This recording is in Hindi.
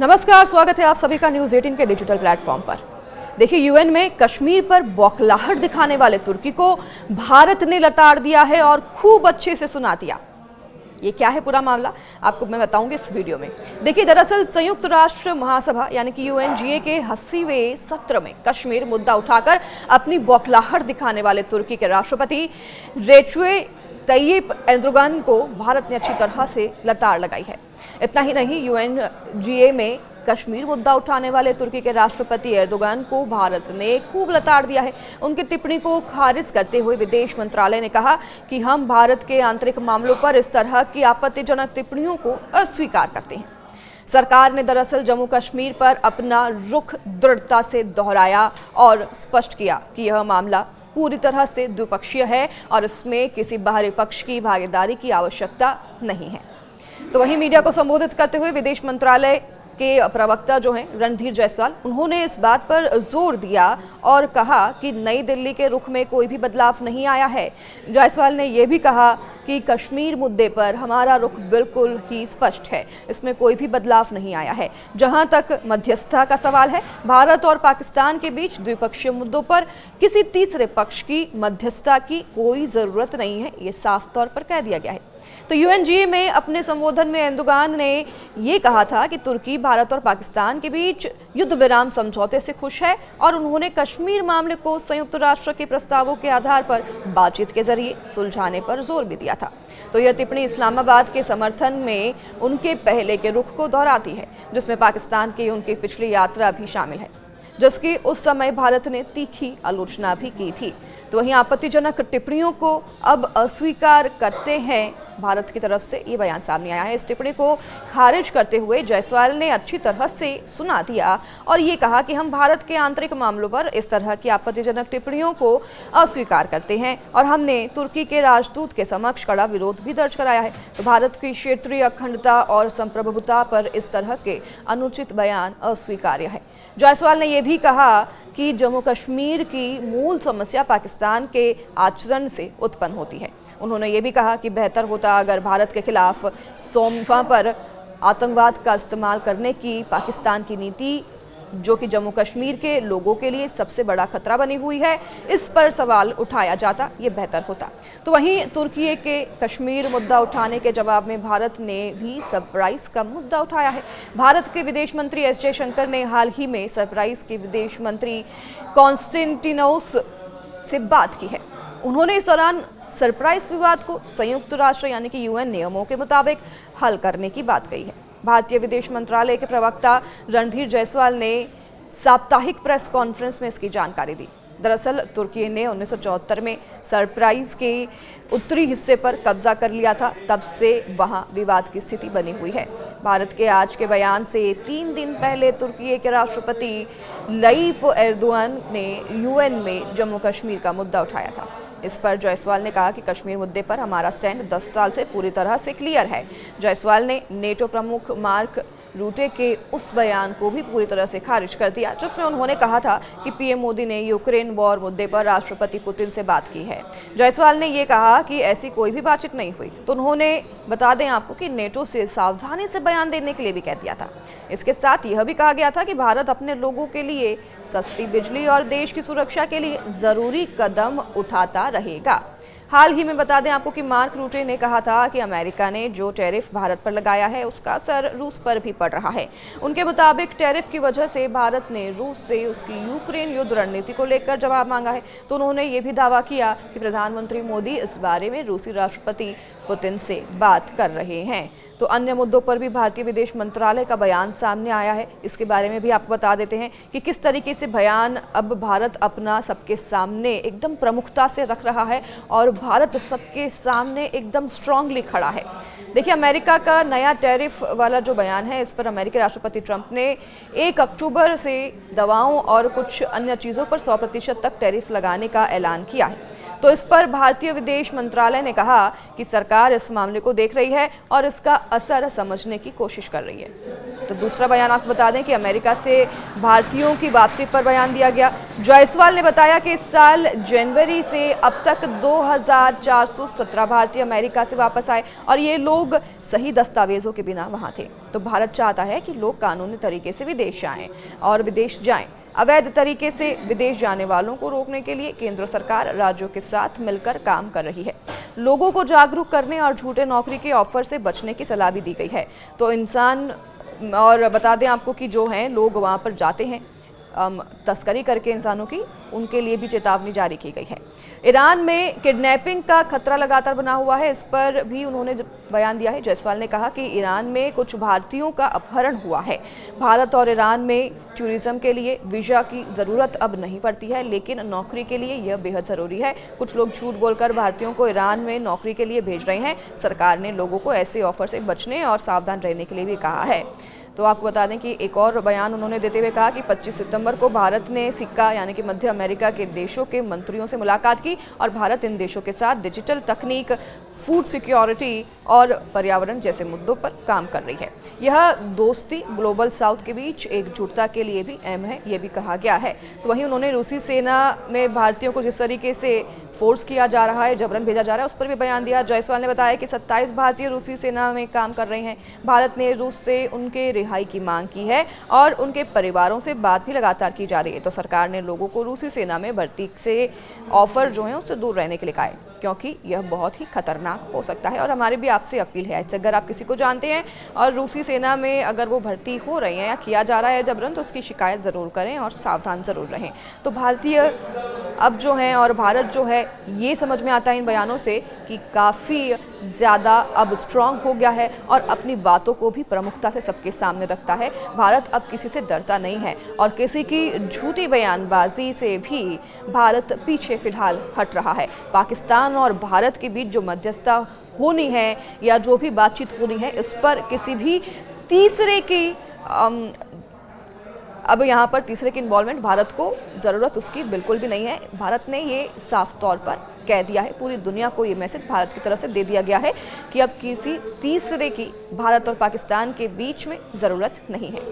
नमस्कार, स्वागत है आप सभी का न्यूज़ 18 के डिजिटल प्लेटफॉर्म पर। देखिए, यूएन में कश्मीर पर बौखलाहट दिखाने वाले तुर्की को भारत ने लताड़ दिया है और खूब अच्छे से सुना दिया। ये क्या है पूरा मामला, आपको मैं बताऊंगी इस वीडियो में। देखिए, दरअसल संयुक्त राष्ट्र महासभा यानी कि यूएनजीए के 80वें सत्र में कश्मीर मुद्दा उठाकर अपनी बौखलाहट दिखाने वाले तुर्की के राष्ट्रपति रेसेप तय्यिप एर्दोगान को भारत ने अच्छी तरह से लताड़ लगाई है। इतना ही नहीं, यूएनजीए में कश्मीर मुद्दा उठाने वाले तुर्की के राष्ट्रपति एर्दोगान को भारत ने खूब लताड़ दिया है। उनकी टिप्पणी को खारिज करते हुए विदेश मंत्रालय ने कहा कि हम भारत के आंतरिक मामलों पर इस तरह की आपत्तिजनक टिप्पणियों को अस्वीकार करते हैं। सरकार ने दरअसल जम्मू कश्मीर पर अपना रुख दृढ़ता से दोहराया और स्पष्ट किया कि यह मामला पूरी तरह से द्विपक्षीय है और इसमें किसी बाहरी पक्ष की भागीदारी की आवश्यकता नहीं है। तो वहीं मीडिया को संबोधित करते हुए विदेश मंत्रालय के प्रवक्ता जो हैं रणधीर जायसवाल, उन्होंने इस बात पर जोर दिया और कहा कि नई दिल्ली के रुख में कोई भी बदलाव नहीं आया है। जायसवाल ने यह भी कहा कि कश्मीर मुद्दे पर हमारा रुख बिल्कुल ही स्पष्ट है, इसमें कोई भी बदलाव नहीं आया है। जहां तक मध्यस्थता का सवाल है, भारत और पाकिस्तान के बीच द्विपक्षीय मुद्दों पर किसी तीसरे पक्ष की मध्यस्थता की कोई ज़रूरत नहीं है, ये साफ तौर पर कह दिया गया है। तो यूएनजीए में अपने संबोधन में एर्दोगान ने ये कहा था कि तुर्की भारत और पाकिस्तान के बीच युद्ध विराम समझौते से खुश है और उन्होंने कश्मीर मामले को संयुक्त राष्ट्र के प्रस्तावों के आधार पर बातचीत के जरिए सुलझाने पर जोर भी दिया था। तो यह टिप्पणी इस्लामाबाद के समर्थन में उनके पहले के रुख को दोहराती है, जिसमें पाकिस्तान की उनकी पिछली यात्रा भी शामिल है, जिसकी उस समय भारत ने तीखी आलोचना भी की थी। तो वहीं आपत्तिजनक टिप्पणियों को अब अस्वीकार करते हैं भारत की तरफ से ये बयान सामने आया है। इस टिप्पणी को खारिज करते हुए जायसवाल ने अच्छी तरह से सुना दिया और ये कहा कि हम भारत के आंतरिक मामलों पर इस तरह की आपत्तिजनक टिप्पणियों को अस्वीकार करते हैं और हमने तुर्की के राजदूत के समक्ष कड़ा विरोध भी दर्ज कराया है। तो भारत की क्षेत्रीय अखंडता और संप्रभुता पर इस तरह के अनुचित बयान अस्वीकार्य है। जायसवाल ने यह भी कहा कि जम्मू कश्मीर की मूल समस्या पाकिस्तान के आचरण से उत्पन्न होती है। उन्होंने ये भी कहा कि बेहतर होता अगर भारत के खिलाफ सीमा पर आतंकवाद का इस्तेमाल करने की पाकिस्तान की नीति, जो कि जम्मू कश्मीर के लोगों के लिए सबसे बड़ा खतरा बनी हुई है, इस पर सवाल उठाया जाता, ये बेहतर होता। तो वहीं तुर्की के कश्मीर मुद्दा उठाने के जवाब में भारत ने भी सरप्राइज का मुद्दा उठाया है। भारत के विदेश मंत्री एस जयशंकर ने हाल ही में सरप्राइज के विदेश मंत्री कॉन्स्टेंटिनोस से बात की है। उन्होंने इस दौरान सरप्राइज विवाद को संयुक्त राष्ट्र यानी कि यूएन नियमों के मुताबिक हल करने की बात कही है। भारतीय विदेश मंत्रालय के प्रवक्ता रणधीर जायसवाल ने साप्ताहिक प्रेस कॉन्फ्रेंस में इसकी जानकारी दी। दरअसल तुर्की ने 1974 में सरप्राइज के उत्तरी हिस्से पर कब्जा कर लिया था, तब से वहां विवाद की स्थिति बनी हुई है। भारत के आज के बयान से 3 दिन पहले तुर्की के राष्ट्रपति तय्यिप एर्दोगान ने यूएन में जम्मू कश्मीर का मुद्दा उठाया था। इस पर जायसवाल ने कहा कि कश्मीर मुद्दे पर हमारा स्टैंड 10 साल से पूरी तरह से क्लियर है। जायसवाल ने नेटो प्रमुख मार्क रूटे के उस बयान को भी पूरी तरह से खारिज कर दिया, जिसमें उन्होंने कहा था कि पीएम मोदी ने यूक्रेन वॉर मुद्दे पर राष्ट्रपति पुतिन से बात की है। जायसवाल ने ये कहा कि ऐसी कोई भी बातचीत नहीं हुई। तो उन्होंने बता दें आपको कि नेटो से सावधानी से बयान देने के लिए भी कह दिया था। इसके साथ यह भी कहा गया था कि भारत अपने लोगों के लिए सस्ती बिजली और देश की सुरक्षा के लिए ज़रूरी कदम उठाता रहेगा। हाल ही में बता दें आपको कि मार्क रूटे ने कहा था कि अमेरिका ने जो टैरिफ भारत पर लगाया है उसका असर रूस पर भी पड़ रहा है। उनके मुताबिक टैरिफ की वजह से भारत ने रूस से उसकी यूक्रेन युद्ध रणनीति को लेकर जवाब मांगा है। तो उन्होंने ये भी दावा किया कि प्रधानमंत्री मोदी इस बारे में रूसी राष्ट्रपति पुतिन से बात कर रहे हैं। तो अन्य मुद्दों पर भी भारतीय विदेश मंत्रालय का बयान सामने आया है। इसके बारे में भी आपको बता देते हैं कि किस तरीके से बयान अब भारत अपना सबके सामने एकदम प्रमुखता से रख रहा है और भारत सबके सामने एकदम स्ट्रांगली खड़ा है। देखिए, अमेरिका का नया टैरिफ वाला जो बयान है, इस पर अमेरिकी राष्ट्रपति ट्रंप ने 1 अक्टूबर से दवाओं और कुछ अन्य चीज़ों पर 100% तक टैरिफ लगाने का ऐलान किया है। तो इस पर भारतीय विदेश मंत्रालय ने कहा कि सरकार इस मामले को देख रही है और इसका असर समझने की कोशिश कर रही है। तो दूसरा बयान आपको बता दें कि अमेरिका से भारतीयों की वापसी पर बयान दिया गया। जायसवाल ने बताया कि इस साल जनवरी से अब तक 2417 भारतीय अमेरिका से वापस आए और ये लोग सही दस्तावेजों के बिना वहां थे। तो भारत चाहता है कि लोग कानूनी तरीके से विदेश आएं और विदेश जाएं। अवैध तरीके से विदेश जाने वालों को रोकने के लिए केंद्र सरकार राज्यों के साथ मिलकर काम कर रही है। लोगों को जागरूक करने और झूठे नौकरी के ऑफर से बचने की सलाह भी दी गई है। तो इंसान और बता दें आपको कि जो हैं लोग वहाँ पर जाते हैं तस्करी करके इंसानों की, उनके लिए भी चेतावनी जारी की गई है। ईरान में किडनैपिंग का खतरा लगातार बना हुआ है, इस पर भी उन्होंने बयान दिया है। जायसवाल ने कहा कि ईरान में कुछ भारतीयों का अपहरण हुआ है। भारत और ईरान में टूरिज्म के लिए वीजा की ज़रूरत अब नहीं पड़ती है, लेकिन नौकरी के लिए यह बेहद ज़रूरी है। कुछ लोग झूठ बोलकर भारतीयों को ईरान में नौकरी के लिए भेज रहे हैं। सरकार ने लोगों को ऐसे ऑफर से बचने और सावधान रहने के लिए भी कहा है। तो आपको बता दें कि एक और बयान उन्होंने देते हुए कहा कि 25 सितंबर को भारत ने सिक्का यानी कि मध्य अमेरिका के देशों के मंत्रियों से मुलाकात की और भारत इन देशों के साथ डिजिटल तकनीक, फूड सिक्योरिटी और पर्यावरण जैसे मुद्दों पर काम कर रही है। यह दोस्ती ग्लोबल साउथ के बीच एकजुटता के लिए भी अहम है, ये भी कहा गया है। तो वहीं उन्होंने रूसी सेना में भारतीयों को जिस तरीके से फोर्स किया जा रहा है, जबरन भेजा जा रहा है, उस पर भी बयान दिया। जायसवाल ने बताया कि 27 भारतीय रूसी सेना में काम कर रहे हैं। भारत ने रूस से उनके रिहाई की मांग की है और उनके परिवारों से बात भी लगातार की जा रही है। तो सरकार ने लोगों को रूसी सेना में भर्ती से ऑफर जो है उससे दूर रहने के लिए कहा है, क्योंकि यह बहुत ही खतरनाक हो सकता है। और हमारी भी आपसे अपील है, ऐसे अगर आप किसी को जानते हैं और रूसी सेना में अगर वो भर्ती हो रही हैं या किया जा रहा है जबरन, तो उसकी शिकायत ज़रूर करें और सावधान ज़रूर रहें। तो भारतीय अब जो हैं और भारत जो है, ये समझ में आता है इन बयानों से कि काफ़ी ज़्यादा अब स्ट्रांग हो गया है और अपनी बातों को भी प्रमुखता से सबके सामने रखता है। भारत अब किसी से डरता नहीं है और किसी की झूठी बयानबाजी से भी भारत पीछे फिलहाल हट रहा है। पाकिस्तान और भारत के बीच जो मध्यस्थता होनी है या जो भी बातचीत होनी है, इस पर किसी भी तीसरे की अब यहाँ पर तीसरे की इन्वॉल्वमेंट भारत को ज़रूरत उसकी बिल्कुल भी नहीं है। भारत ने ये साफ तौर पर कह दिया है, पूरी दुनिया को ये मैसेज भारत की तरफ से दे दिया गया है कि अब किसी तीसरे की भारत और पाकिस्तान के बीच में ज़रूरत नहीं है।